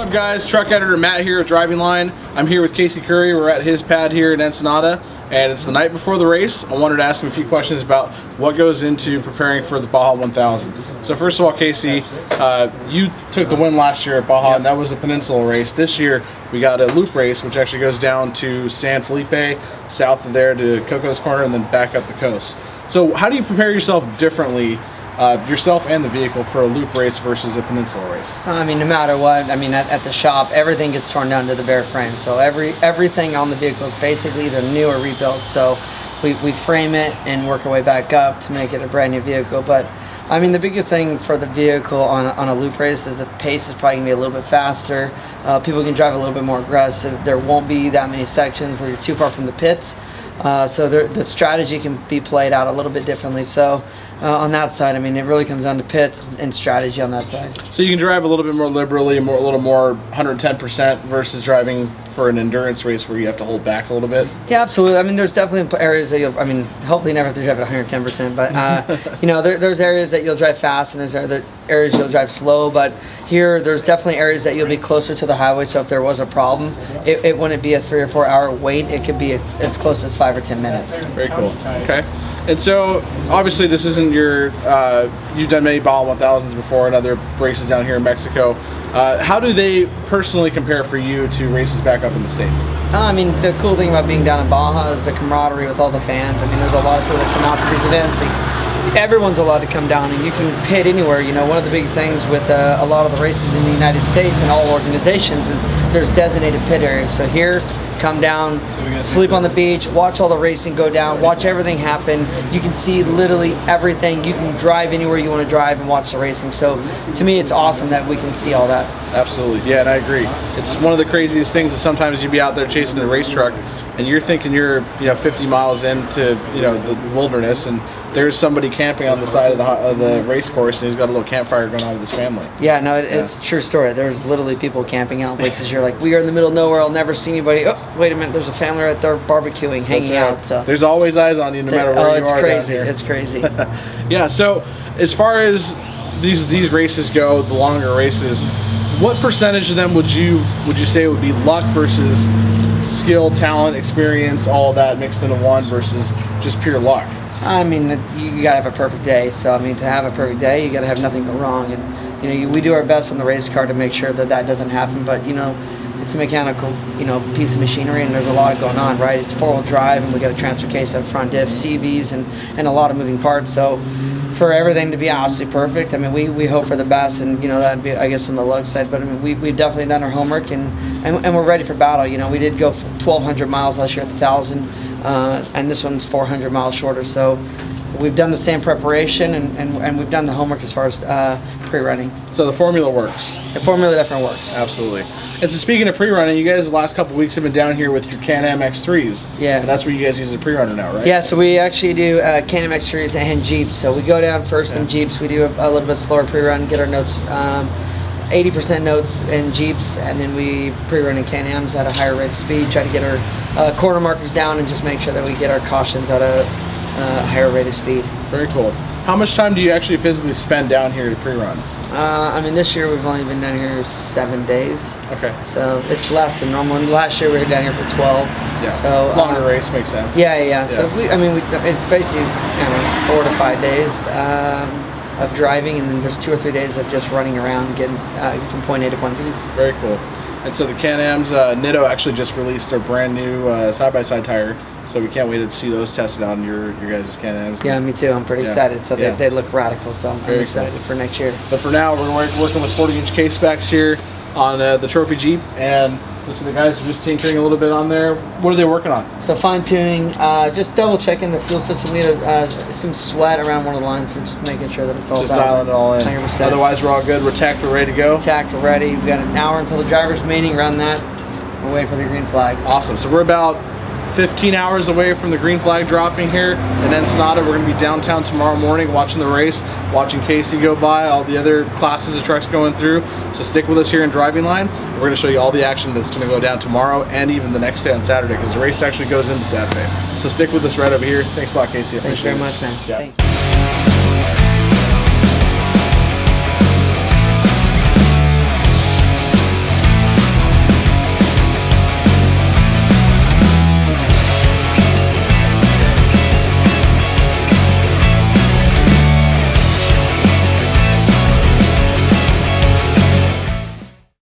up, guys? Truck editor Matt here at Driving Line. I'm here with Casey Currie. We're at his pad here in Ensenada, and it's the night before the race. I wanted to ask him a few questions about what goes into preparing for the Baja 1000. So first of all, Casey, you took the win last year at Baja, and that was a peninsula race. This year, we got a loop race, which actually goes down to San Felipe, south of there to Coco's Corner, and then back up the coast. So how do you prepare yourself differently, yourself and the vehicle, for a loop race versus a peninsula race? I mean, no matter what, I mean, at the shop, everything gets torn down to the bare frame. So everything on the vehicle is basically either new or rebuilt. So we frame it and work our way back up to make it a brand new vehicle. But I mean, the biggest thing for the vehicle on a loop race is the pace is probably gonna be a little bit faster. People can drive a little bit more aggressive. There won't be that many sections where you're too far from the pits. So the strategy can be played out a little bit differently. So on that side, I mean, it really comes down to pits and strategy on that side. So you can drive a little bit more liberally, a little more 110% versus driving for an endurance race where you have to hold back a little bit? Yeah, absolutely. I mean, there's definitely areas that you'll, I mean, hopefully never have to drive at 110%, but, you know, there's areas that you'll drive fast and there's other areas you'll drive slow, but here there's definitely areas that you'll be closer to the highway, so if there was a problem, it wouldn't be a 3 or 4 hour wait. It could be as close as 5 or 10 minutes. Very cool. Okay. And so, obviously, this isn't your, you've done many Baja 1000s before and other races down here in Mexico. How do they personally compare for you to races back up in the States? I mean, the cool thing about being down in Baja is the camaraderie with all the fans. I mean, there's a lot of people that come out to these events. Everyone's allowed to come down and you can pit anywhere. You know, one of the big things with a lot of the races in the United States and all organizations is there's designated pit areas. So here, come down, sleep on the beach, watch all the racing go down, watch everything happen. You can see literally everything. You can drive anywhere you want to drive and watch the racing. So to me, it's awesome that we can see all that. Absolutely, yeah, and I agree. It's one of the craziest things is sometimes you'd be out there chasing a race truck and you're thinking you're 50 miles into the wilderness, and there's somebody camping on the side of the race course, and he's got a little campfire going on with his family. Yeah, no, it's a true story. There's literally people camping out in places you're like, we are in the middle of nowhere, I'll never see anybody. Oh, wait a minute, there's a family right there barbecuing, hanging out. So there's always eyes on you no matter where you are. Oh, it's crazy. It's crazy. Yeah, so as far as these races go, the longer races, what percentage of them would you say would be luck versus skill, talent, experience, all of that mixed into one versus just pure luck? I mean, you gotta have a perfect day. So I mean, to have a perfect day, you gotta have nothing go wrong. And we do our best on the race car to make sure that doesn't happen. But it's a mechanical piece of machinery, and there's a lot going on, right? It's 4-wheel drive, and we got a transfer case up front, diff, CVs, and a lot of moving parts. So for everything to be absolutely perfect, I mean, we hope for the best, and that'd be, I guess, on the luck side. But I mean, we've definitely done our homework, and we're ready for battle. We did go 1,200 miles last year at the 1,000, and this one's 400 miles shorter. So we've done the same preparation, and we've done the homework as far as pre-running. So the formula works. The formula definitely works. Absolutely. And so speaking of pre-running, you guys the last couple of weeks have been down here with your Can-Am X3s. Yeah. And that's where you guys use a pre-runner now, right? Yeah, so we actually do Can-Am X3s and Jeeps. So we go down first in Jeeps. We do a little bit slower pre-run, get our notes, 80% notes in Jeeps, and then we pre-run in Can-Ams at a higher rate of speed, try to get our corner markers down and just make sure that we get our cautions at a higher rate of speed. Very cool. How much time do you actually physically spend down here to pre-run? I mean, this year we've only been down here 7 days. Okay. So it's less than normal. And last year we were down here for 12. Yeah. So longer race makes sense. Yeah. So it's basically 4 to 5 days of driving, and then there's 2 or 3 days of just running around, getting from point A to point B. Very cool. And so the Can-Ams, Nitto actually just released their brand new side-by-side tire, so we can't wait to see those tested on your guys' Can-Ams. Yeah, me too. I'm pretty excited. So they look radical, so I'm excited for next year. But for now, we're working with 40-inch K-specs here on the Trophy Jeep, and looks like the guys are just tinkering a little bit on there. What are they working on? So fine-tuning, just double-checking the fuel system. We had some sweat around one of the lines, so just making sure that it's all just dialing it all in. 100%. Otherwise, we're all good. We're tacked. We're ready to go. Tacked. We're ready. We've got an hour until the driver's meeting. Run that. We're waiting for the green flag. Awesome. So we're about 15 hours away from the green flag dropping here in Ensenada. We're going to be downtown tomorrow morning watching the race, watching Casey go by, all the other classes of trucks going through. So stick with us here in Driving Line. We're going to show you all the action that's going to go down tomorrow and even the next day on Saturday, because the race actually goes into Saturday. So stick with us right over here. Thanks a lot, Casey. Thanks very much, man. Yeah. Thanks.